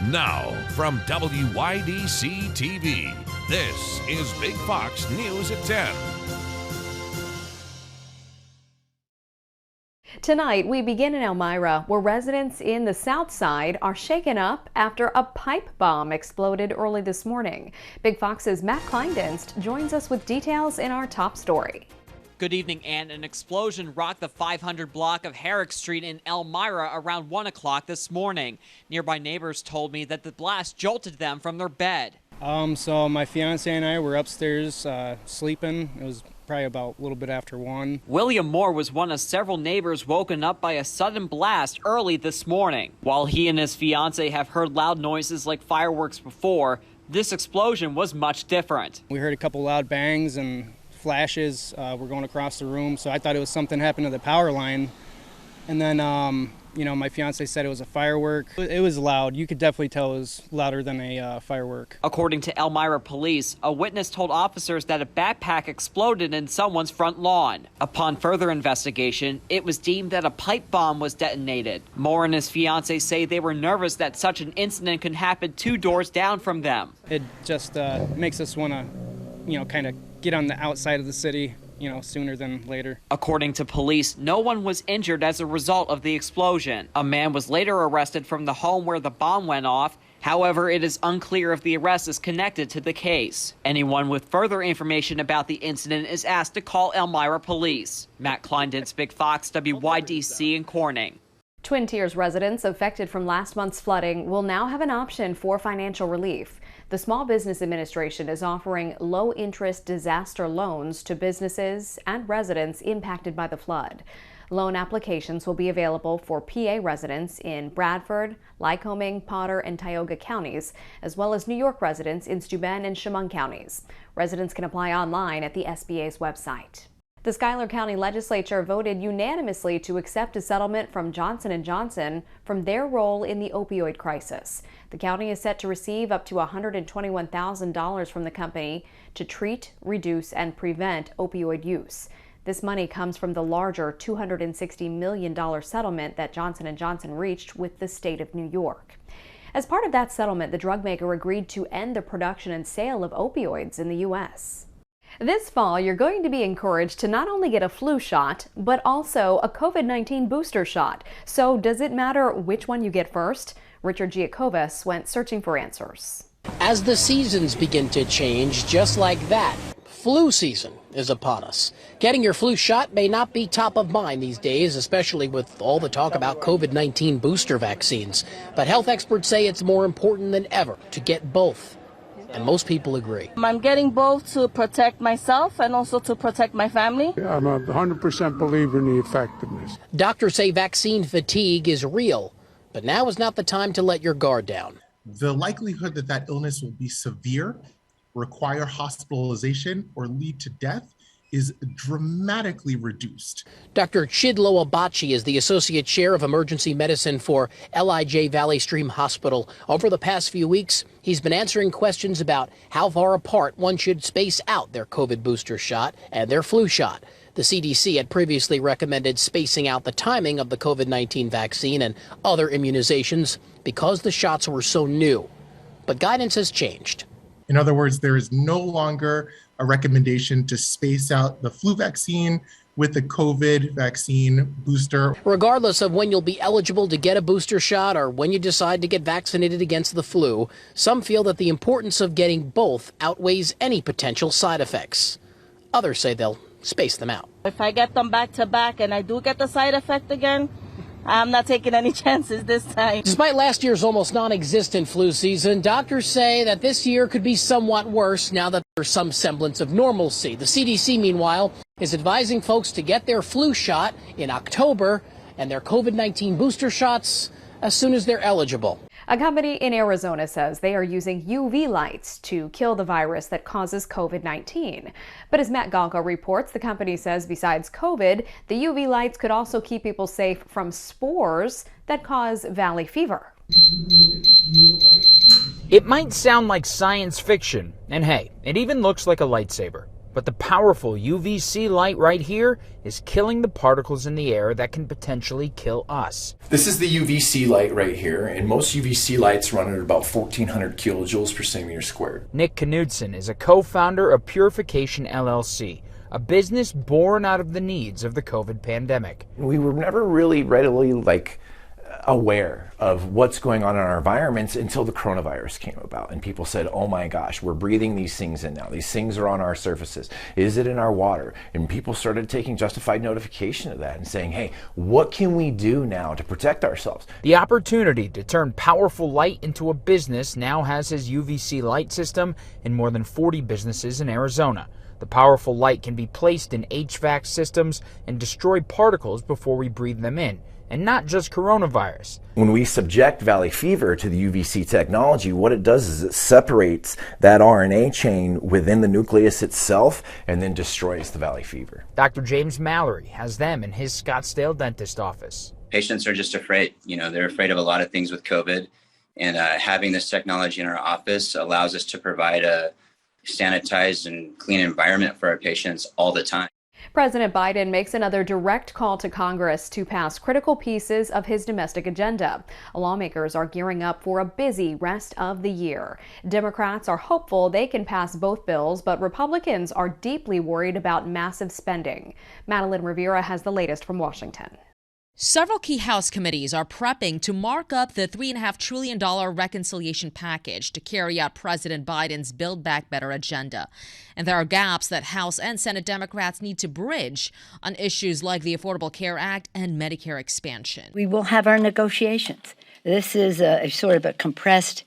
Now, from WYDC TV, this is Big Fox News at 10. Tonight, we begin in Elmira, where residents in the south side are shaken up after a pipe bomb exploded early this morning. Big Fox's Matt Kleindienst joins us with details in our top story. Good evening, Ann. An explosion rocked the 500 block of Herrick Street in Elmira around 1 o'clock this morning. Nearby neighbors told me that the blast jolted them from their bed. So my fiance and I were upstairs sleeping. It was probably about a little bit after 1. William Moore was one of several neighbors woken up by a sudden blast early this morning. While he and his fiance have heard loud noises like fireworks before, this explosion was much different. We heard a couple loud bangs and flashes were going across the room, so I thought it was something happened to the power line. And then, my fiance said it was a firework. It was loud. You could definitely tell it was louder than a firework. According to Elmira police, a witness told officers that a backpack exploded in someone's front lawn. Upon further investigation, it was deemed that a pipe bomb was detonated. Moore and his fiance say they were nervous that such an incident could happen 2 doors down from them. It just makes us want to, kind of get on the outside of the city, sooner than later. According to police, no one was injured as a result of the explosion. A man was later arrested from the home where the bomb went off. However, it is unclear if the arrest is connected to the case. Anyone with further information about the incident is asked to call Elmira Police. Matt Kleindienst, Big Fox, WYDC in Corning. Twin Tiers residents affected from last month's flooding will now have an option for financial relief. The Small Business Administration is offering low-interest disaster loans to businesses and residents impacted by the flood. Loan applications will be available for PA residents in Bradford, Lycoming, Potter, and Tioga counties, as well as New York residents in Steuben and Chemung counties. Residents can apply online at the SBA's website. The Schuyler County Legislature voted unanimously to accept a settlement from Johnson & Johnson from their role in the opioid crisis. The county is set to receive up to $121,000 from the company to treat, reduce, and prevent opioid use. This money comes from the larger $260 million settlement that Johnson & Johnson reached with the state of New York. As part of that settlement, the drug maker agreed to end the production and sale of opioids in the U.S. This fall, you're going to be encouraged to not only get a flu shot, but also a COVID-19 booster shot. So does it matter which one you get first? Richard Giacobas went searching for answers. As the seasons begin to change, just like that, flu season is upon us. Getting your flu shot may not be top of mind these days, especially with all the talk about COVID-19 booster vaccines. But health experts say it's more important than ever to get both. And most people agree. I'm getting both to protect myself and also to protect my family. I'm a 100% believer in the effectiveness. Doctors say vaccine fatigue is real, but now is not the time to let your guard down. The likelihood that that illness will be severe, require hospitalization, or lead to death is dramatically reduced. Dr. Chidlo Abachi is the Associate Chair of Emergency Medicine for LIJ Valley Stream Hospital. Over the past few weeks, he's been answering questions about how far apart one should space out their COVID booster shot and their flu shot. The CDC had previously recommended spacing out the timing of the COVID-19 vaccine and other immunizations because the shots were so new. But guidance has changed. In other words, there is no longer a recommendation to space out the flu vaccine with the COVID vaccine booster. Regardless of when you'll be eligible to get a booster shot or when you decide to get vaccinated against the flu, some feel that the importance of getting both outweighs any potential side effects. Others say they'll space them out. If I get them back to back and I do get the side effect again, I'm not taking any chances this time. Despite last year's almost non-existent flu season, doctors say that this year could be somewhat worse now that there's some semblance of normalcy. The CDC, meanwhile, is advising folks to get their flu shot in October and their COVID-19 booster shots as soon as they're eligible. A company in Arizona says they are using UV lights to kill the virus that causes COVID-19. But as Matt Galka reports, the company says besides COVID, the UV lights could also keep people safe from spores that cause valley fever. It might sound like science fiction, and hey, it even looks like a lightsaber. But the powerful UVC light right here is killing the particles in the air that can potentially kill us. This is the UVC light right here, and most UVC lights run at about 1,400 kilojoules per centimeter squared. Nick Knudsen is a co-founder of Purification LLC, a business born out of the needs of the COVID pandemic. We were never really readily aware of what's going on in our environments until the coronavirus came about, and people said, oh my gosh, we're breathing these things in now. These things are on our surfaces. Is it in our water? And people started taking justified notification of that and saying, hey, what can we do now to protect ourselves? The opportunity to turn powerful light into a business now has his UVC light system in more than 40 businesses in Arizona. The powerful light can be placed in HVAC systems and destroy particles before we breathe them in, and not just coronavirus. When we subject valley fever to the UVC technology, what it does is it separates that RNA chain within the nucleus itself and then destroys the valley fever. Dr. James Mallory has them in his Scottsdale dentist office. Patients are just afraid. They're afraid of a lot of things with COVID, and having this technology in our office allows us to provide a sanitized and clean environment for our patients all the time. President Biden makes another direct call to Congress to pass critical pieces of his domestic agenda. Lawmakers are gearing up for a busy rest of the year. Democrats are hopeful they can pass both bills, but Republicans are deeply worried about massive spending. Madeline Rivera has the latest from Washington. Several key House committees are prepping to mark up the $3.5 trillion reconciliation package to carry out President Biden's Build Back Better agenda. And there are gaps that House and Senate Democrats need to bridge on issues like the Affordable Care Act and Medicare expansion. We will have our negotiations. This is a sort of a compressed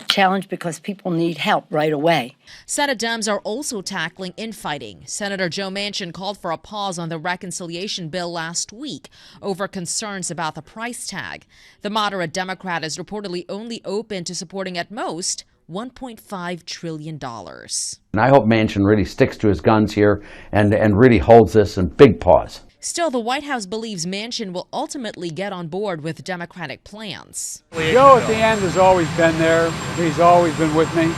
challenge because people need help right away. Senate Dems are also tackling infighting. Senator Joe Manchin called for a pause on the reconciliation bill last week over concerns about the price tag. The moderate Democrat is reportedly only open to supporting at most $1.5 trillion. And I hope Manchin really sticks to his guns here and really holds this in big pause. Still, the White House believes Manchin will ultimately get on board with Democratic plans. Joe at the end has always been there. He's always been with me.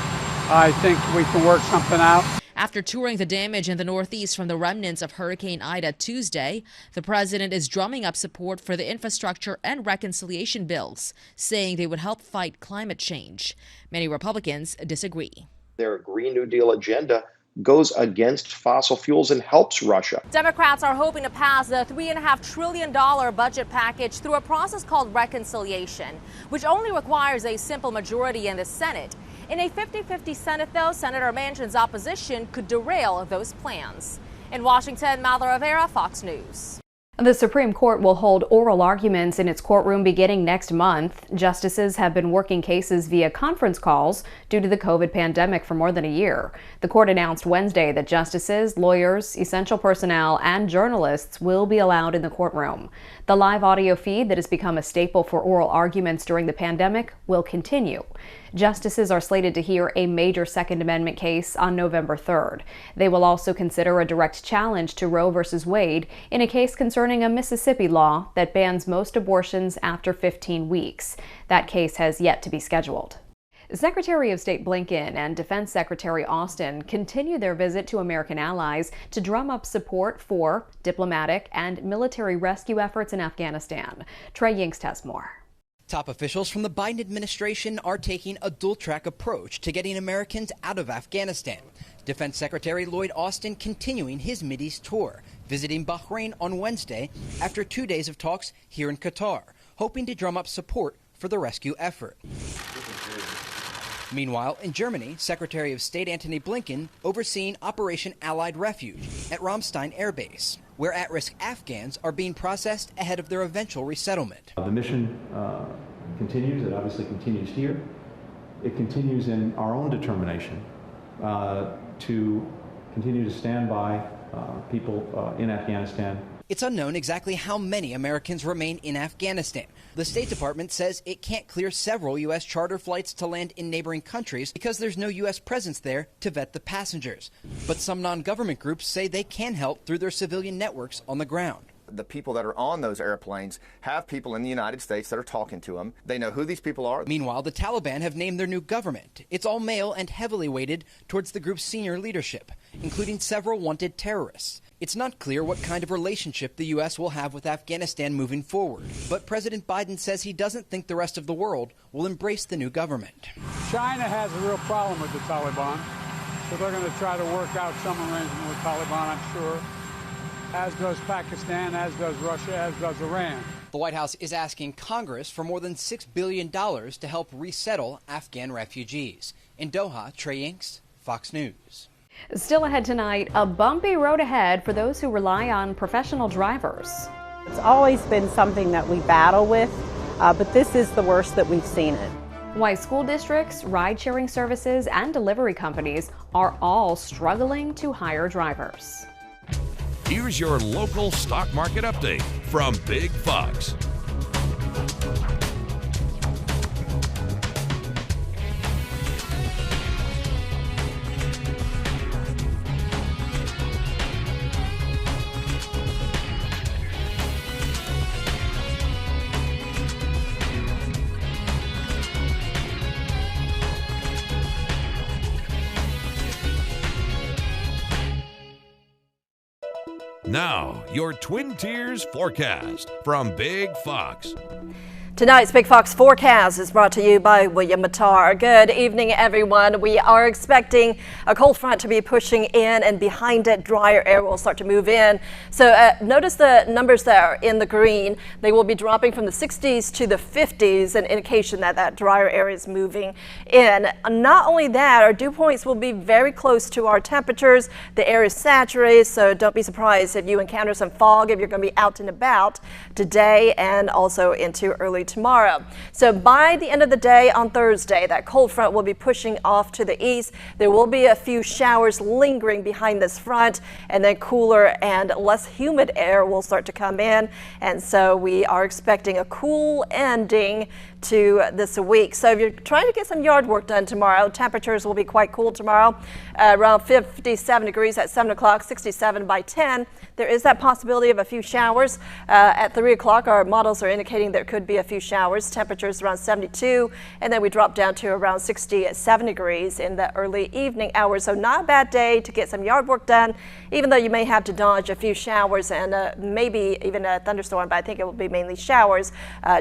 I think we can work something out. After touring the damage in the Northeast from the remnants of Hurricane Ida Tuesday, the president is drumming up support for the infrastructure and reconciliation bills, saying they would help fight climate change. Many Republicans disagree. Their Green New Deal agenda goes against fossil fuels and helps Russia. Democrats are hoping to pass the $3.5 trillion budget package through a process called reconciliation, which only requires a simple majority in the Senate. In a 50-50 Senate, though, Senator Manchin's opposition could derail those plans. In Washington, Madeline Rivera, Fox News. The Supreme Court will hold oral arguments in its courtroom beginning next month. Justices have been working cases via conference calls due to the COVID pandemic for more than a year. The court announced Wednesday that justices, lawyers, essential personnel, and journalists will be allowed in the courtroom. The live audio feed that has become a staple for oral arguments during the pandemic will continue. Justices are slated to hear a major Second Amendment case on November 3rd. They will also consider a direct challenge to Roe v. Wade in a case concerning a Mississippi law that bans most abortions after 15 weeks. That case has yet to be scheduled. Secretary of State Blinken and Defense Secretary Austin continue their visit to American allies to drum up support for diplomatic and military rescue efforts in Afghanistan. Trey Yingst has more. Top officials from the Biden administration are taking a dual-track approach to getting Americans out of Afghanistan. Defense Secretary Lloyd Austin continuing his Mideast tour, visiting Bahrain on Wednesday after 2 days of talks here in Qatar, hoping to drum up support for the rescue effort. Meanwhile, in Germany, Secretary of State Antony Blinken overseeing Operation Allied Refuge at Ramstein Air Base, where at-risk Afghans are being processed ahead of their eventual resettlement. The mission continues. It obviously continues here. It continues in our own determination to continue to stand by people in Afghanistan. It's unknown exactly how many Americans remain in Afghanistan. The State Department says it can't clear several U.S. charter flights to land in neighboring countries because there's no U.S. presence there to vet the passengers. But some non-government groups say they can help through their civilian networks on the ground. The people that are on those airplanes have people in the United States that are talking to them. They know who these people are. Meanwhile, the Taliban have named their new government. It's all male and heavily weighted towards the group's senior leadership, including several wanted terrorists. It's not clear what kind of relationship the U.S. will have with Afghanistan moving forward, but President Biden says he doesn't think the rest of the world will embrace the new government. China has a real problem with the Taliban, so they're going to try to work out some arrangement with Taliban, I'm sure, as does Pakistan, as does Russia, as does Iran. The White House is asking Congress for more than $6 billion to help resettle Afghan refugees. In Doha, Trey Inks, Fox News. Still ahead tonight, a bumpy road ahead for those who rely on professional drivers. It's always been something that we battle with, but this is the worst that we've seen it. Why school districts, ride-sharing services, and delivery companies are all struggling to hire drivers. Here's your local stock market update from Big Fox. Now, your Twin Tiers forecast from Big Fox. Tonight's Big Fox forecast is brought to you by William Mattar. Good evening, everyone. We are expecting a cold front to be pushing in, and behind it, drier air will start to move in. So notice the numbers that are in the green. They will be dropping from the 60s to the 50s, an indication that that drier air is moving in. Not only that, our dew points will be very close to our temperatures. The air is saturated, so don't be surprised if you encounter some fog if you're going to be out and about today and also into early tomorrow. So by the end of the day on Thursday, that cold front will be pushing off to the east. There will be a few showers lingering behind this front, and then cooler and less humid air will start to come in. And so we are expecting a cool ending to this week. So if you're trying to get some yard work done tomorrow, temperatures will be quite cool tomorrow, around 57 degrees at 7 o'clock, 67 by 10. There is that possibility of a few showers. At 3 o'clock, our models are indicating there could be a few showers. Temperatures around 72, and then we drop down to around 67 degrees in the early evening hours. So not a bad day to get some yard work done, even though you may have to dodge a few showers and maybe even a thunderstorm, but I think it will be mainly showers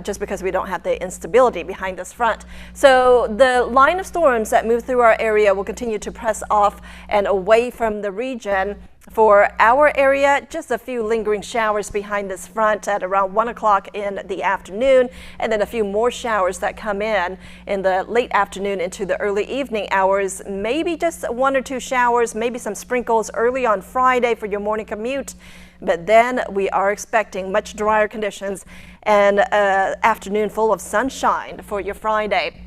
just because we don't have the instability behind this front. So the line of storms that move through our area will continue to press off and away from the region. For our area, just a few lingering showers behind this front at around 1 o'clock in the afternoon, and then a few more showers that come in the late afternoon into the early evening hours. Maybe just 1 or 2 showers, maybe some sprinkles early on Friday for your morning commute. But then we are expecting much drier conditions and afternoon full of sunshine for your Friday.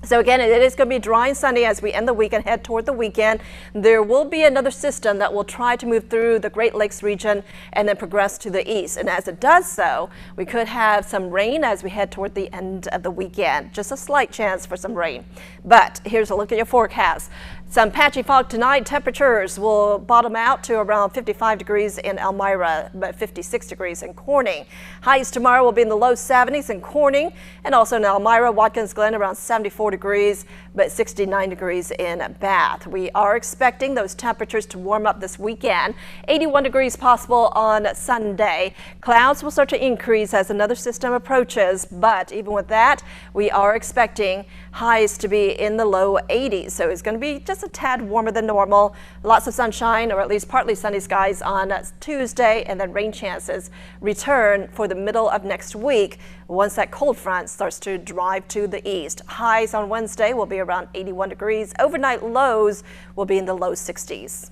So again, it is going to be dry and sunny as we end the week and head toward the weekend. There will be another system that will try to move through the Great Lakes region and then progress to the east. And as it does so, we could have some rain as we head toward the end of the weekend. Just a slight chance for some rain. But here's a look at your forecast. Some patchy fog tonight. Temperatures will bottom out to around 55 degrees in Elmira, but 56 degrees in Corning. Highs tomorrow will be in the low 70s in Corning, and also in Elmira, Watkins Glen around 74 degrees, but 69 degrees in Bath. We are expecting those temperatures to warm up this weekend. 81 degrees possible on Sunday. Clouds will start to increase as another system approaches, but even with that, we are expecting highs to be in the low 80s. So it's going to be just a tad warmer than normal. Lots of sunshine, or at least partly sunny skies on Tuesday, and then rain chances return for the middle of next week once that cold front starts to drive to the east. Highs on Wednesday will be around 81 degrees. Overnight lows will be in the low 60s.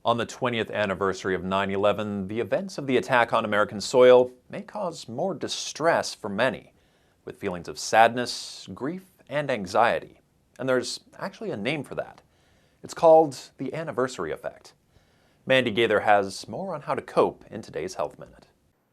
On the 20th anniversary of 9/11, the events of the attack on American soil may cause more distress for many, with feelings of sadness, grief, and anxiety. And there's actually a name for that. It's called the anniversary effect. Mandy Gaither has more on how to cope in today's Health Minute.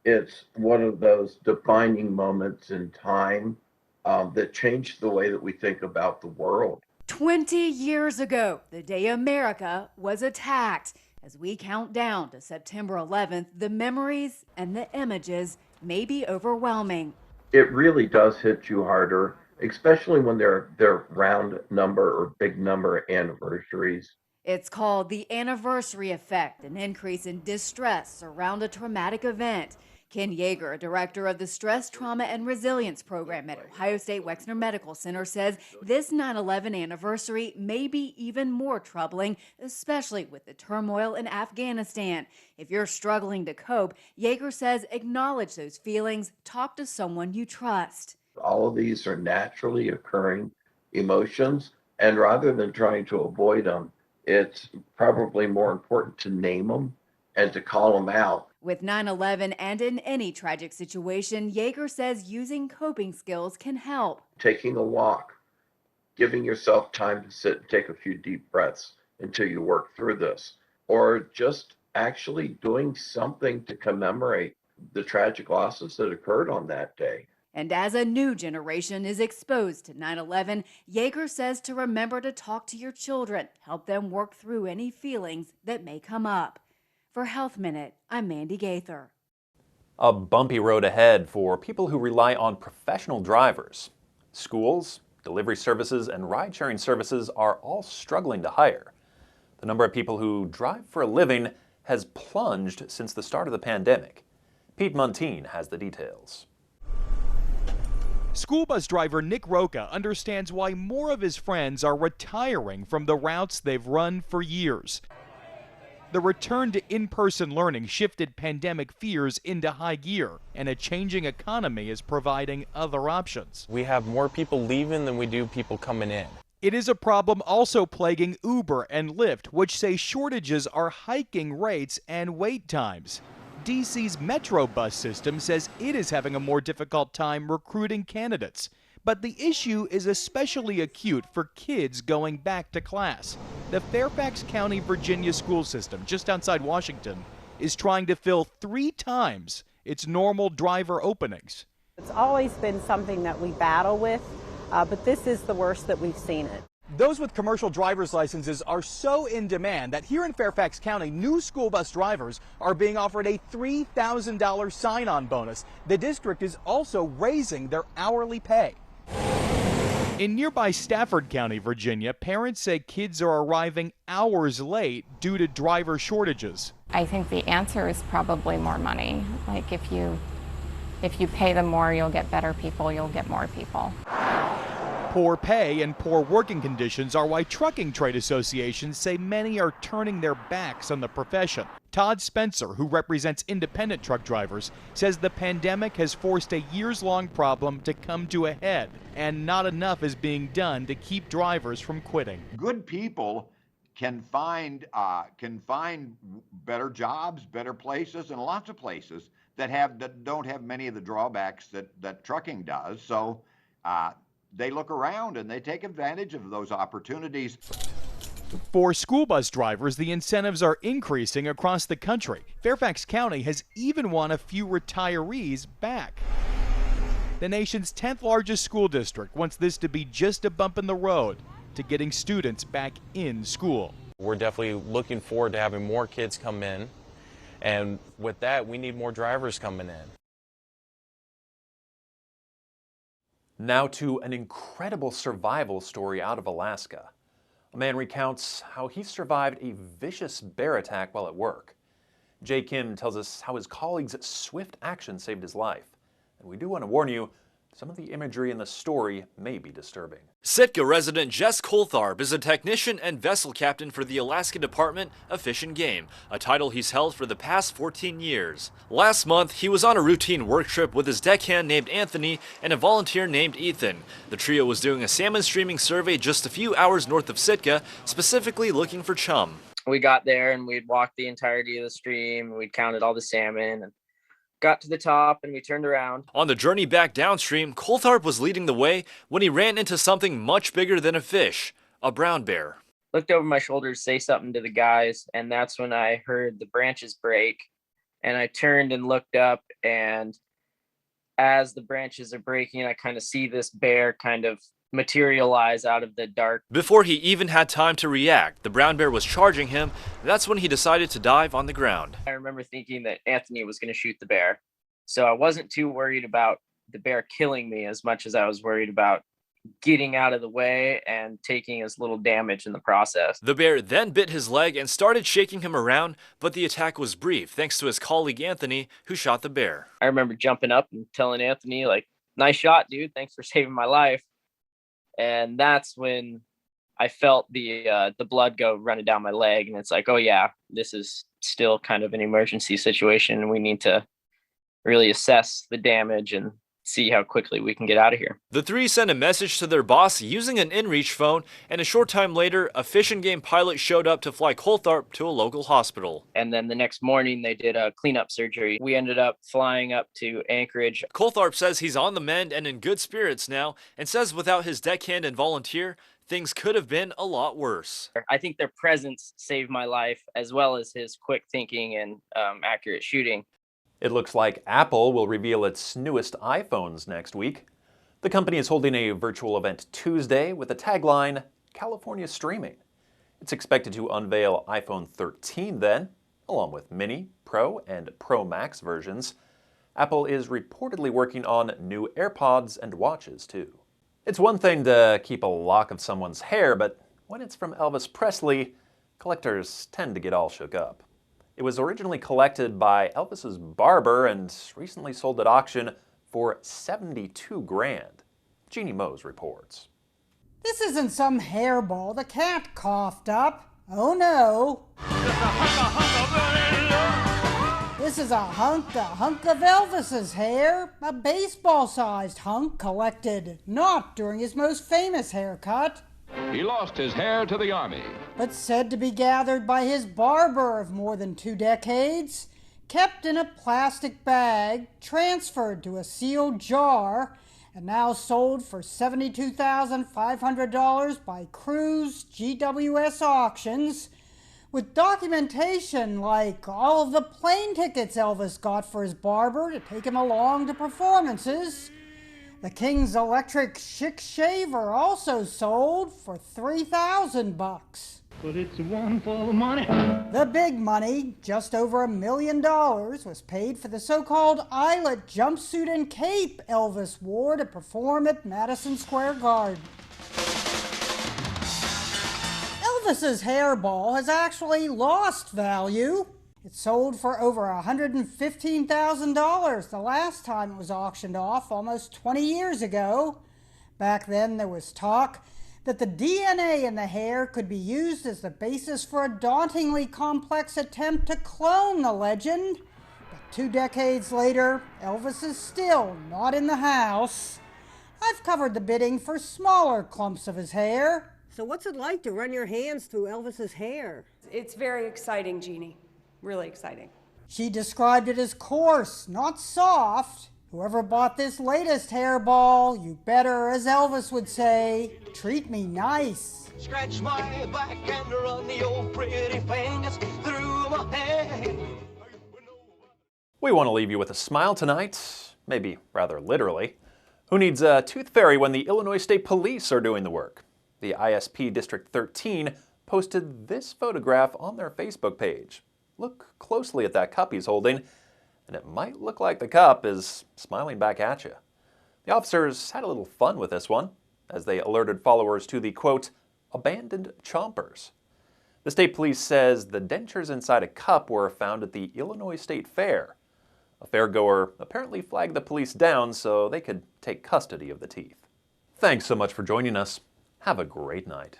It's one of those defining moments in time that changed the way that we think about the world. 20 years ago, the day America was attacked. As we count down to September 11th, the memories and the images may be overwhelming. It really does hit you harder, especially when they're round number or big number anniversaries. It's called the anniversary effect, an increase in distress around a traumatic event. Ken Yeager, director of the Stress, Trauma, and Resilience Program at Ohio State Wexner Medical Center, says this 9/11 anniversary may be even more troubling, especially with the turmoil in Afghanistan. If you're struggling to cope, Yeager says acknowledge those feelings, talk to someone you trust. All of these are naturally occurring emotions, and rather than trying to avoid them, it's probably more important to name them and to call them out. With 9/11 and in any tragic situation, Yeager says using coping skills can help. Taking a walk, giving yourself time to sit and take a few deep breaths until you work through this, or just actually doing something to commemorate the tragic losses that occurred on that day. And as a new generation is exposed to 9/11, Yeager says to remember to talk to your children, help them work through any feelings that may come up. For Health Minute, I'm Mandy Gaither. A bumpy road ahead for people who rely on professional drivers. Schools, delivery services, and ride-sharing services are all struggling to hire. The number of people who drive for a living has plunged since the start of the pandemic. Pete Montine has the details. School bus driver Nick Roca understands why more of his friends are retiring from the routes they've run for years. The return to in-person learning shifted pandemic fears into high gear, and a changing economy is providing other options. We have more people leaving than we do people coming in. It is a problem also plaguing Uber and Lyft, which say shortages are hiking rates and wait times. DC's Metro bus system says it is having a more difficult time recruiting candidates. But the issue is especially acute for kids going back to class. The Fairfax County, Virginia school system, just outside Washington, is trying to fill 3 times its normal driver openings. It's always been something that we battle with, but this is the worst that we've seen it. Those with commercial driver's licenses are so in demand that here in Fairfax County, new school bus drivers are being offered a $3,000 sign-on bonus. The district is also raising their hourly pay. In nearby Stafford County, Virginia, parents say kids are arriving hours late due to driver shortages. I think the answer is probably more money. Like if you pay them more, you'll get better people, you'll get more people. Poor pay and poor working conditions are why trucking trade associations say many are turning their backs on the profession. Todd Spencer, who represents independent truck drivers, says the pandemic has forced a years-long problem to come to a head, and not enough is being done to keep drivers from quitting. Good people can find better jobs, better places, and lots of places that don't have many of the drawbacks that trucking does. So they look around and they take advantage of those opportunities. For school bus drivers, the incentives are increasing across the country. Fairfax County has even won a few retirees back. The nation's 10th largest school district wants this to be just a bump in the road to getting students back in school. We're definitely looking forward to having more kids come in, and with that, we need more drivers coming in. Now to an incredible survival story out of Alaska. A man recounts how he survived a vicious bear attack while at work. Jay Kim tells us how his colleagues' swift action saved his life. And we do want to warn you, some of the imagery in the story may be disturbing. Sitka resident Jess Coltharp is a technician and vessel captain for the Alaska Department of Fish and Game, a title he's held for the past 14 years. Last month, he was on a routine work trip with his deckhand named Anthony and a volunteer named Ethan. The trio was doing a salmon streaming survey just a few hours north of Sitka, specifically looking for chum. We got there and we'd walked the entirety of the stream, we'd counted all the salmon, and got to the top and we turned around. On the journey back downstream, Coltharp was leading the way when he ran into something much bigger than a fish, a brown bear. Looked over my shoulder to say something to the guys, and that's when I heard the branches break. And I turned and looked up, and as the branches are breaking, I kind of see this bear kind of materialize out of the dark. Before he even had time to react, the brown bear was charging him. That's when he decided to dive on the ground. I remember thinking that Anthony was going to shoot the bear. So I wasn't too worried about the bear killing me as much as I was worried about getting out of the way and taking as little damage in the process. The bear then bit his leg and started shaking him around, but the attack was brief thanks to his colleague Anthony, who shot the bear. I remember jumping up and telling Anthony, like, "Nice shot, dude. Thanks for saving my life." And that's when I felt the blood go running down my leg, and it's like, oh yeah, this is still kind of an emergency situation, and we need to really assess the damage and see how quickly we can get out of here. The three sent a message to their boss using an inReach phone, and a short time later, a Fish and Game pilot showed up to fly Coulthard to a local hospital. And then the next morning, they did a cleanup surgery. We ended up flying up to Anchorage. Coulthard says he's on the mend and in good spirits now, and says without his deckhand and volunteer, things could have been a lot worse. I think their presence saved my life, as well as his quick thinking and accurate shooting. It looks like Apple will reveal its newest iPhones next week. The company is holding a virtual event Tuesday with the tagline, California Streaming. It's expected to unveil iPhone 13 then, along with Mini, Pro, and Pro Max versions. Apple is reportedly working on new AirPods and watches too. It's one thing to keep a lock of someone's hair, but when it's from Elvis Presley, collectors tend to get all shook up. It was originally collected by Elvis's barber and recently sold at auction for $72 grand. Jeannie Mose reports. This isn't some hairball the cat coughed up. Oh no. This is a hunk of Elvis's hair. A baseball-sized hunk collected not during his most famous haircut. He lost his hair to the Army, but said to be gathered by his barber of more than 2 decades, kept in a plastic bag, transferred to a sealed jar, and now sold for $72,500 by Cruise GWS Auctions, with documentation like all of the plane tickets Elvis got for his barber to take him along to performances. The King's Electric Schick Shaver also sold for $3,000. But it's one for the money. The big money, just over $1 million, was paid for the so-called eyelet jumpsuit and cape Elvis wore to perform at Madison Square Garden. Elvis's hairball has actually lost value. It sold for over $115,000 the last time it was auctioned off almost 20 years ago. Back then there was talk that the DNA in the hair could be used as the basis for a dauntingly complex attempt to clone the legend. But 2 decades later, Elvis is still not in the house. I've covered the bidding for smaller clumps of his hair. So what's it like to run your hands through Elvis's hair? It's very exciting, Jeannie. Really exciting. She described it as coarse, not soft. Whoever bought this latest hairball, you better, as Elvis would say, treat me nice. Scratch my back and run the old pretty fingers through my hair. We want to leave you with a smile tonight, maybe rather literally. Who needs a tooth fairy when the Illinois State Police are doing the work? The ISP District 13 posted this photograph on their Facebook page. Look closely at that cup he's holding, and it might look like the cup is smiling back at you. The officers had a little fun with this one, as they alerted followers to the, quote, abandoned chompers. The state police says the dentures inside a cup were found at the Illinois State Fair. A fairgoer apparently flagged the police down so they could take custody of the teeth. Thanks so much for joining us. Have a great night.